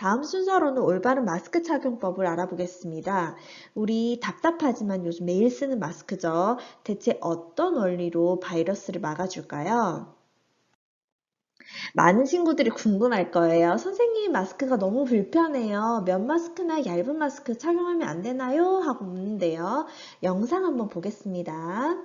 다음 순서로는 올바른 마스크 착용법을 알아보겠습니다. 우리 답답하지만 요즘 매일 쓰는 마스크죠. 대체 어떤 원리로 바이러스를 막아줄까요? 많은 친구들이 궁금할 거예요. 선생님, 마스크가 너무 불편해요. 면 마스크나 얇은 마스크 착용하면 안 되나요? 하고 묻는데요. 영상 한번 보겠습니다.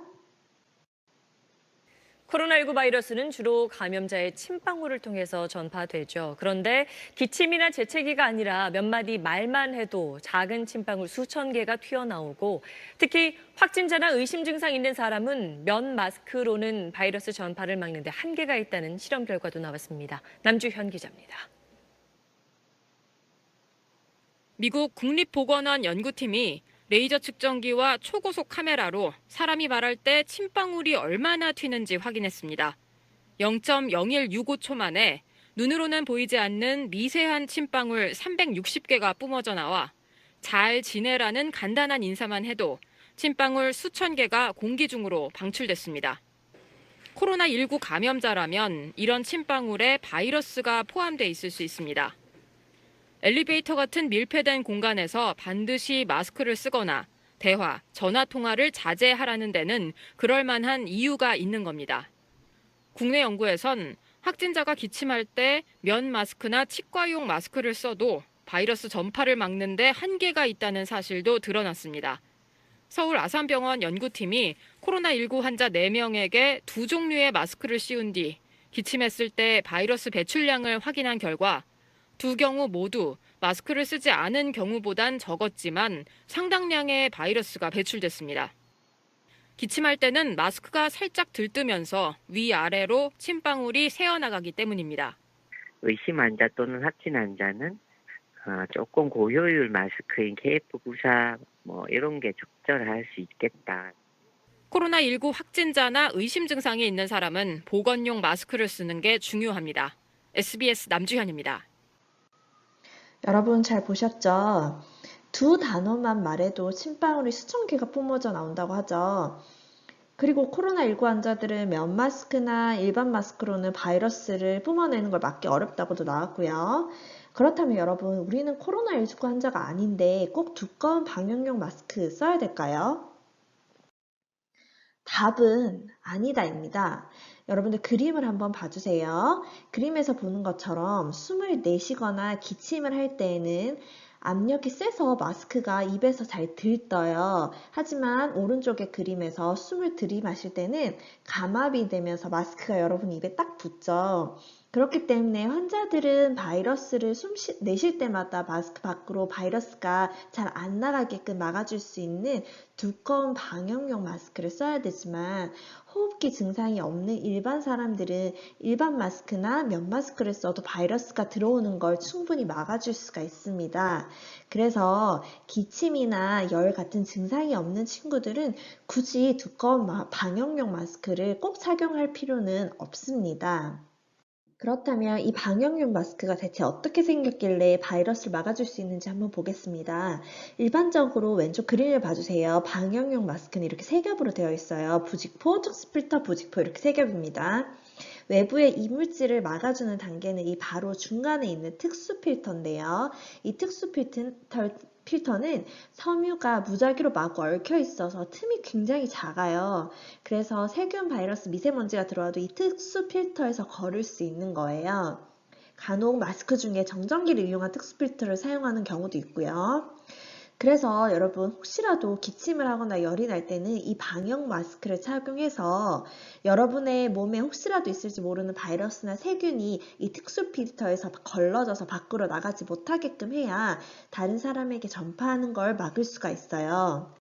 코로나19 바이러스는 주로 감염자의 침방울을 통해서 전파되죠. 그런데 기침이나 재채기가 아니라 몇 마디 말만 해도 작은 침방울 수천 개가 튀어나오고 특히 확진자나 의심 증상 있는 사람은 면 마스크로는 바이러스 전파를 막는 데 한계가 있다는 실험 결과도 나왔습니다. 남주현 기자입니다. 미국 국립보건원 연구팀이 레이저 측정기와 초고속 카메라로 사람이 말할 때 침방울이 얼마나 튀는지 확인했습니다. 0.0165초 만에 눈으로는 보이지 않는 미세한 침방울 360개가 뿜어져 나와 잘 지내라는 간단한 인사만 해도 침방울 수천 개가 공기 중으로 방출됐습니다. 코로나19 감염자라면 이런 침방울에 바이러스가 포함돼 있을 수 있습니다. 엘리베이터 같은 밀폐된 공간에서 반드시 마스크를 쓰거나 대화, 전화 통화를 자제하라는 데는 그럴 만한 이유가 있는 겁니다. 국내 연구에선 확진자가 기침할 때 면 마스크나 치과용 마스크를 써도 바이러스 전파를 막는 데 한계가 있다는 사실도 드러났습니다. 서울 아산병원 연구팀이 코로나19 환자 4명에게 두 종류의 마스크를 씌운 뒤 기침했을 때 바이러스 배출량을 확인한 결과 두 경우 모두 마스크를 쓰지 않은 경우보단 적었지만 상당량의 바이러스가 배출됐습니다. 기침할 때는 마스크가 살짝 들뜨면서 위아래로 침방울이 새어나가기 때문입니다. 의심 환자 또는 확진 환자는 조금 고효율 마스크인 KF94 이런 게 적절할 수 있겠다. 코로나19 확진자나 의심 증상이 있는 사람은 보건용 마스크를 쓰는 게 중요합니다. SBS 남주현입니다. 여러분 잘 보셨죠? 두 단어만 말해도 침방울이 수천 개가 뿜어져 나온다고 하죠. 그리고 코로나19 환자들은 면 마스크나 일반 마스크로는 바이러스를 뿜어내는 걸 막기 어렵다고도 나왔고요. 그렇다면 여러분, 우리는 코로나19 환자가 아닌데 꼭 두꺼운 방역용 마스크 써야 될까요? 답은 아니다입니다. 여러분들 그림을 한번 봐주세요. 그림에서 보는 것처럼 숨을 내쉬거나 기침을 할 때에는 압력이 세서 마스크가 입에서 잘 들떠요. 하지만 오른쪽의 그림에서 숨을 들이마실 때는 감압이 되면서 마스크가 여러분 입에 딱 붙죠. 그렇기 때문에 환자들은 바이러스를 내쉴 때마다 마스크 밖으로 바이러스가 잘 안 나가게끔 막아줄 수 있는 두꺼운 방역용 마스크를 써야 되지만 호흡기 증상이 없는 일반 사람들은 일반 마스크나 면 마스크를 써도 바이러스가 들어오는 걸 충분히 막아줄 수가 있습니다. 그래서 기침이나 열 같은 증상이 없는 친구들은 굳이 두꺼운 방역용 마스크를 꼭 착용할 필요는 없습니다. 그렇다면 이 방역용 마스크가 대체 어떻게 생겼길래 바이러스를 막아줄 수 있는지 한번 보겠습니다. 일반적으로 왼쪽 그림을 봐주세요. 방역용 마스크는 이렇게 세 겹으로 되어 있어요. 부직포, 특수필터, 부직포 이렇게 세 겹입니다. 외부의 이물질을 막아주는 단계는 이 바로 중간에 있는 특수필터인데요. 이 특수필터는 섬유가 무작위로 마구 얽혀 있어서 틈이 굉장히 작아요. 그래서 세균, 바이러스, 미세먼지가 들어와도 이 특수필터에서 걸을 수 있는 거예요. 간혹 마스크 중에 정전기를 이용한 특수필터를 사용하는 경우도 있고요. 그래서 여러분 혹시라도 기침을 하거나 열이 날 때는 이 방역 마스크를 착용해서 여러분의 몸에 혹시라도 있을지 모르는 바이러스나 세균이 이 특수 필터에서 걸러져서 밖으로 나가지 못하게끔 해야 다른 사람에게 전파하는 걸 막을 수가 있어요.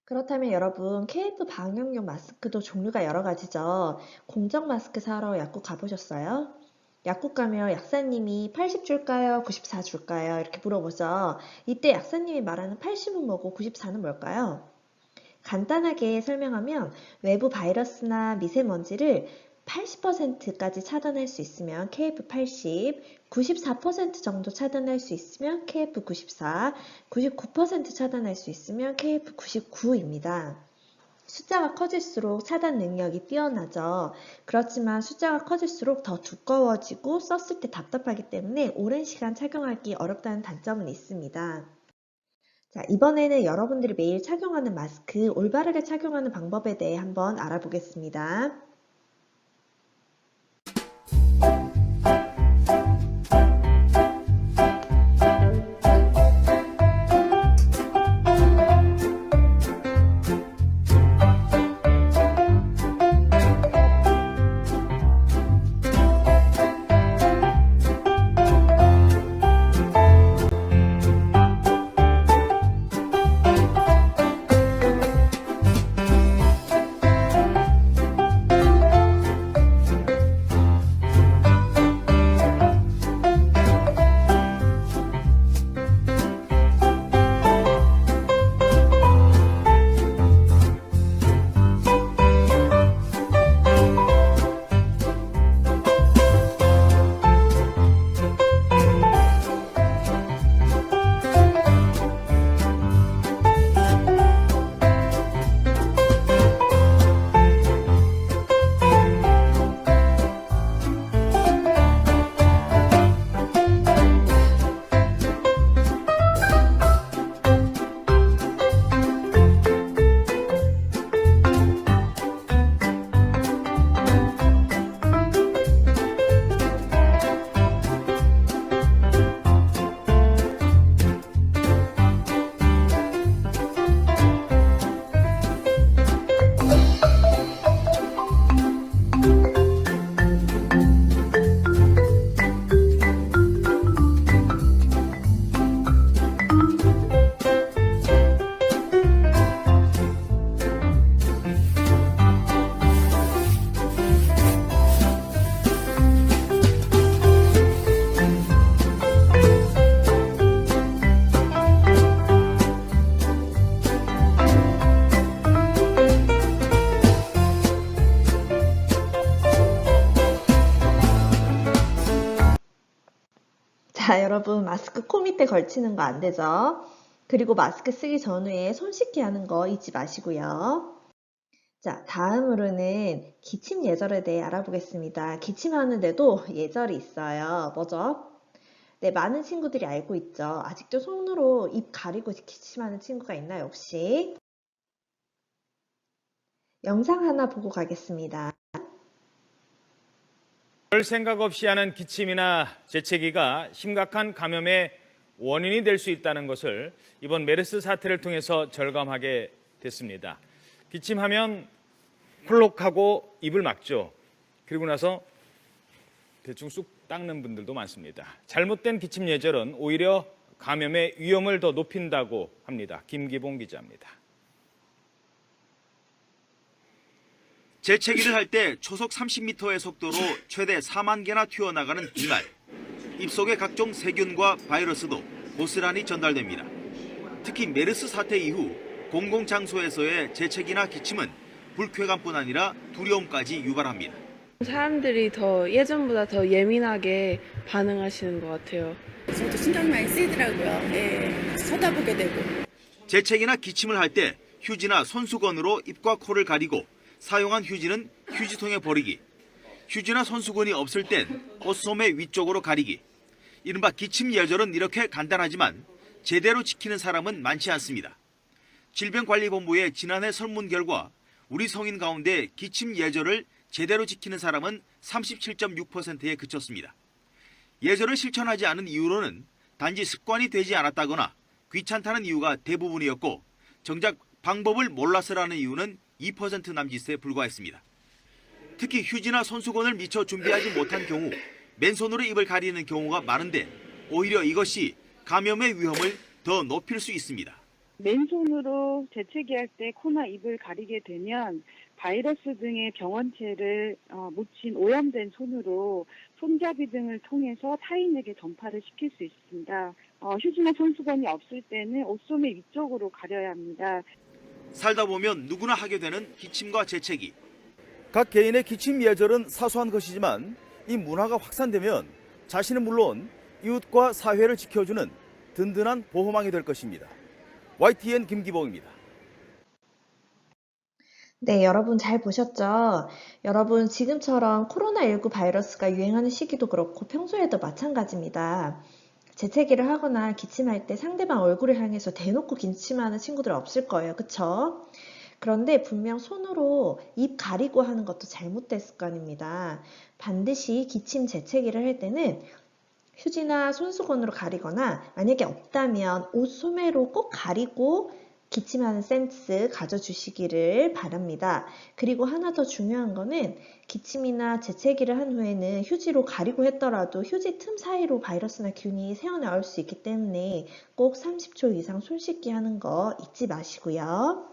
그렇다면 여러분 KF 방역용 마스크도 종류가 여러 가지죠. 공정 마스크 사러 약국 가보셨어요? 약국 가면 약사님이 80 줄까요? 94 줄까요? 이렇게 물어보죠. 이때 약사님이 말하는 80은 뭐고 94는 뭘까요? 간단하게 설명하면 외부 바이러스나 미세먼지를 80%까지 차단할 수 있으면 KF80, 94% 정도 차단할 수 있으면 KF94, 99% 차단할 수 있으면 KF99입니다. 숫자가 커질수록 차단 능력이 뛰어나죠. 그렇지만 숫자가 커질수록 더 두꺼워지고 썼을 때 답답하기 때문에 오랜 시간 착용하기 어렵다는 단점은 있습니다. 자, 이번에는 여러분들이 매일 착용하는 마스크 올바르게 착용하는 방법에 대해 한번 알아보겠습니다. 자, 여러분 마스크 코 밑에 걸치는 거 안 되죠? 그리고 마스크 쓰기 전후에 손 씻기 하는 거 잊지 마시고요. 자, 다음으로는 기침 예절에 대해 알아보겠습니다. 기침하는데도 예절이 있어요. 뭐죠? 네, 많은 친구들이 알고 있죠. 아직도 손으로 입 가리고 기침하는 친구가 있나요, 혹시? 영상 하나 보고 가겠습니다. 별 생각 없이 하는 기침이나 재채기가 심각한 감염의 원인이 될 수 있다는 것을 이번 메르스 사태를 통해서 절감하게 됐습니다. 기침하면 홀록하고 입을 막죠. 그리고 나서 대충 쑥 닦는 분들도 많습니다. 잘못된 기침 예절은 오히려 감염의 위험을 더 높인다고 합니다. 김기봉 기자입니다. 재채기를 할 때 초속 30m의 속도로 최대 4만 개나 튀어나가는 비말. 입속의 각종 세균과 바이러스도 고스란히 전달됩니다. 특히 메르스 사태 이후 공공장소에서의 재채기나 기침은 불쾌감뿐 아니라 두려움까지 유발합니다. 사람들이 더 예전보다 더 예민하게 반응하시는 것 같아요. 저도 신경이 많이 쓰이더라고요. 예, 쳐다보게 되고. 재채기나 기침을 할 때 휴지나 손수건으로 입과 코를 가리고 사용한 휴지는 휴지통에 버리기. 휴지나 손수건이 없을 땐 옷소매 위쪽으로 가리기. 이른바 기침 예절은 이렇게 간단하지만 제대로 지키는 사람은 많지 않습니다. 질병관리본부의 지난해 설문 결과 우리 성인 가운데 기침 예절을 제대로 지키는 사람은 37.6%에 그쳤습니다. 예절을 실천하지 않은 이유로는 단지 습관이 되지 않았다거나 귀찮다는 이유가 대부분이었고 정작 방법을 몰라서라는 이유는 2% 남짓에 불과했습니다. 특히 휴지나 손수건을 미처 준비하지 못한 경우 맨손으로 입을 가리는 경우가 많은데 오히려 이것이 감염의 위험을 더 높일 수 있습니다. 맨손으로 재채기할 때 코나 입을 가리게 되면 바이러스 등의 병원체를 묻힌 오염된 손으로 손잡이 등을 통해서 타인에게 전파를 시킬 수 있습니다. 휴지나 손수건이 없을 때는 옷소매 위쪽으로 가려야 합니다. 살다 보면 누구나 하게 되는 기침과 재채기. 각 개인의 기침 예절은 사소한 것이지만 이 문화가 확산되면 자신은 물론 이웃과 사회를 지켜주는 든든한 보호망이 될 것입니다. YTN 김기봉입니다. 네, 여러분 잘 보셨죠? 여러분 지금처럼 코로나19 바이러스가 유행하는 시기도 그렇고 평소에도 마찬가지입니다. 재채기를 하거나 기침할 때 상대방 얼굴을 향해서 대놓고 기침하는 친구들 없을 거예요. 그쵸? 그런데 분명 손으로 입 가리고 하는 것도 잘못된 습관입니다. 반드시 기침 재채기를 할 때는 휴지나 손수건으로 가리거나 만약에 없다면 옷 소매로 꼭 가리고 기침하는 센스 가져주시기를 바랍니다. 그리고 하나 더 중요한 거는 기침이나 재채기를 한 후에는 휴지로 가리고 했더라도 휴지 틈 사이로 바이러스나 균이 새어나올 수 있기 때문에 꼭 30초 이상 손 씻기 하는 거 잊지 마시고요.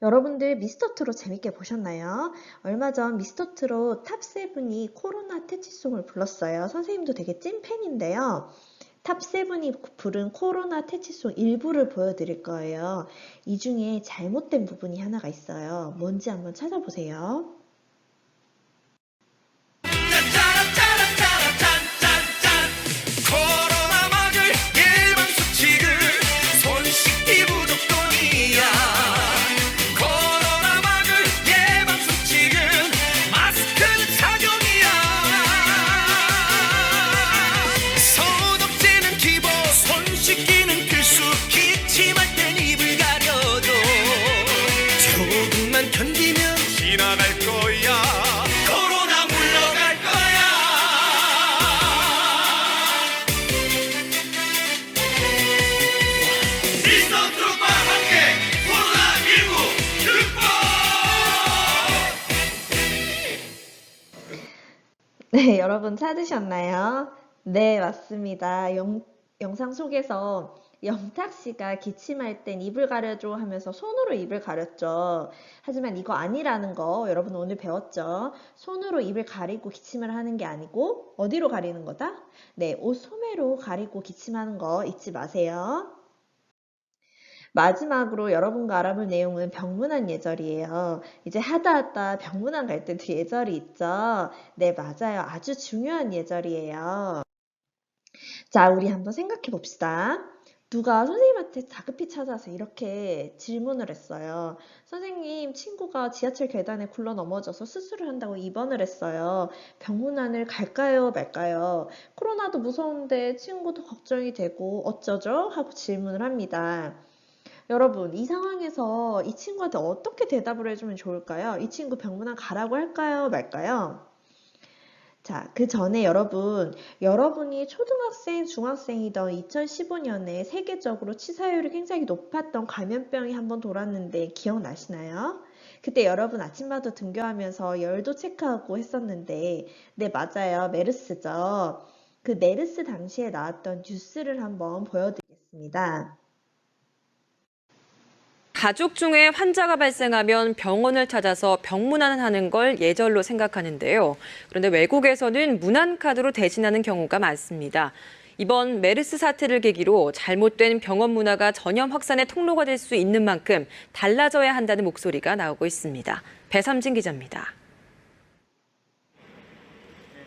여러분들 미스터트롯 재밌게 보셨나요? 얼마 전 미스터트롯 탑7이 코로나 퇴치송을 불렀어요. 선생님도 되게 찐팬인데요. 탑7이 부른 코로나 퇴치송 일부를 보여드릴 거예요. 이 중에 잘못된 부분이 하나가 있어요. 뭔지 한번 찾아보세요. 코로나 막을 예방 수칙은 손 씻기 무조건이야. 코로나 막을 예방 수칙은 마스크는 착용이야. 소독제는 기본, 손 씻기는 필수. 기침할 땐 입을 가려줘. 조금만 견디면 지나갈 거야. 코로나 물러갈 거야. 미스터트롯과 함께 코로나19 극복! 네, 여러분 찾으셨나요? 네, 맞습니다. 영상 속에서 영탁 씨가 기침할 땐 입을 가려줘 하면서 손으로 입을 가렸죠. 하지만 이거 아니라는 거 여러분 오늘 배웠죠? 손으로 입을 가리고 기침을 하는 게 아니고 어디로 가리는 거다? 네, 옷 소매로 가리고 기침하는 거 잊지 마세요. 마지막으로 여러분과 알아볼 내용은 병문안 예절이에요. 이제 하다 병문안 갈 때도 예절이 있죠? 네, 맞아요. 아주 중요한 예절이에요. 자, 우리 한번 생각해 봅시다. 누가 선생님한테 다급히 찾아서 이렇게 질문을 했어요. 선생님, 친구가 지하철 계단에 굴러 넘어져서 수술을 한다고 입원을 했어요. 병문안을 갈까요, 말까요? 코로나도 무서운데 친구도 걱정이 되고 어쩌죠? 하고 질문을 합니다. 여러분, 이 상황에서 이 친구한테 어떻게 대답을 해주면 좋을까요? 이 친구 병문안 가라고 할까요, 말까요? 자, 그 전에 여러분이 초등학생, 중학생이던 2015년에 세계적으로 치사율이 굉장히 높았던 감염병이 한번 돌았는데 기억나시나요? 그때 여러분 아침마다 등교하면서 열도 체크하고 했었는데, 네, 맞아요. 메르스죠. 그 메르스 당시에 나왔던 뉴스를 한번 보여드리겠습니다. 가족 중에 환자가 발생하면 병원을 찾아서 병문안을 하는 걸 예절로 생각하는데요. 그런데 외국에서는 문안카드로 대신하는 경우가 많습니다. 이번 메르스 사태를 계기로 잘못된 병원 문화가 전염 확산의 통로가 될 수 있는 만큼 달라져야 한다는 목소리가 나오고 있습니다. 배삼진 기자입니다.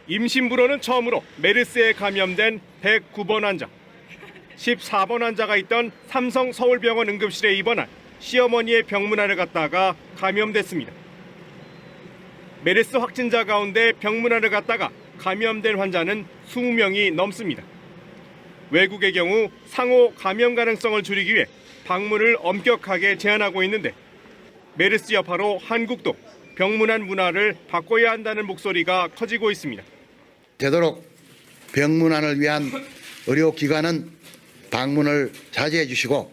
임신부로는 처음으로 메르스에 감염된 109번 환자, 14번 환자가 있던 삼성 서울병원 응급실에 입원한 시어머니의 병문안을 갔다가 감염됐습니다. 메르스 확진자 가운데 병문안을 갔다가 감염된 환자는 20명이 넘습니다. 외국의 경우 상호 감염 가능성을 줄이기 위해 방문을 엄격하게 제한하고 있는데 메르스 여파로 한국도 병문안 문화를 바꿔야 한다는 목소리가 커지고 있습니다. 되도록 병문안을 위한 의료기관은 방문을 자제해 주시고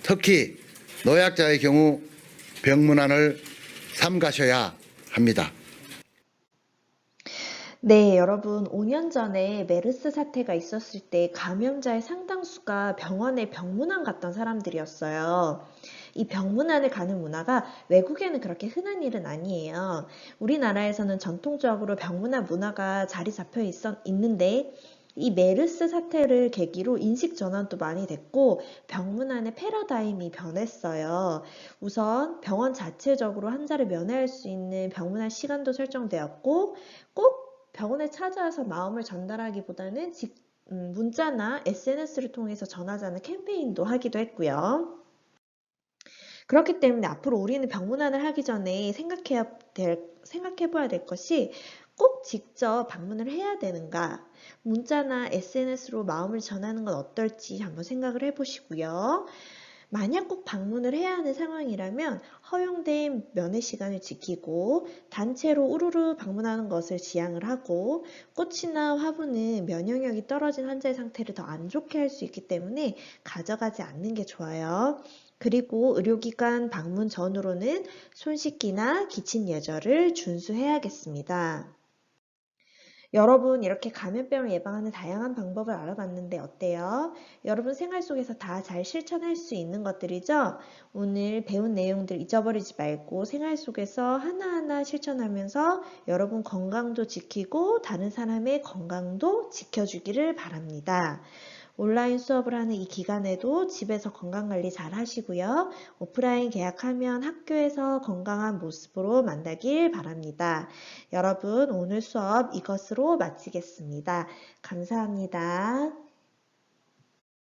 특히 노약자의 경우 병문안을 삼가셔야 합니다. 네, 여러분 5년 전에 메르스 사태가 있었을 때 감염자의 상당수가 병원에 병문안 갔던 사람들이었어요. 이 병문안을 가는 문화가 외국에는 그렇게 흔한 일은 아니에요. 우리나라에서는 전통적으로 병문안 문화가 자리 잡혀 있는데 이 메르스 사태를 계기로 인식 전환도 많이 됐고 병문안의 패러다임이 변했어요. 우선 병원 자체적으로 환자를 면회할 수 있는 병문안 시간도 설정되었고 꼭 병원에 찾아와서 마음을 전달하기보다는 문자나 SNS를 통해서 전하자는 캠페인도 하기도 했고요. 그렇기 때문에 앞으로 우리는 병문안을 하기 전에 생각해봐야 될 것이 꼭 직접 방문을 해야 되는가? 문자나 SNS로 마음을 전하는 건 어떨지 한번 생각을 해보시고요. 만약 꼭 방문을 해야 하는 상황이라면 허용된 면회 시간을 지키고 단체로 우르르 방문하는 것을 지양을 하고 꽃이나 화분은 면역력이 떨어진 환자의 상태를 더 안 좋게 할 수 있기 때문에 가져가지 않는 게 좋아요. 그리고 의료기관 방문 전후로는 손 씻기나 기침 예절을 준수해야겠습니다. 여러분 이렇게 감염병을 예방하는 다양한 방법을 알아봤는데 어때요? 여러분 생활 속에서 다 잘 실천할 수 있는 것들이죠? 오늘 배운 내용들 잊어버리지 말고 생활 속에서 하나하나 실천하면서 여러분 건강도 지키고 다른 사람의 건강도 지켜주기를 바랍니다. 온라인 수업을 하는 이 기간에도 집에서 건강관리 잘 하시고요. 오프라인 개학하면 학교에서 건강한 모습으로 만나길 바랍니다. 여러분 오늘 수업 이것으로 마치겠습니다. 감사합니다.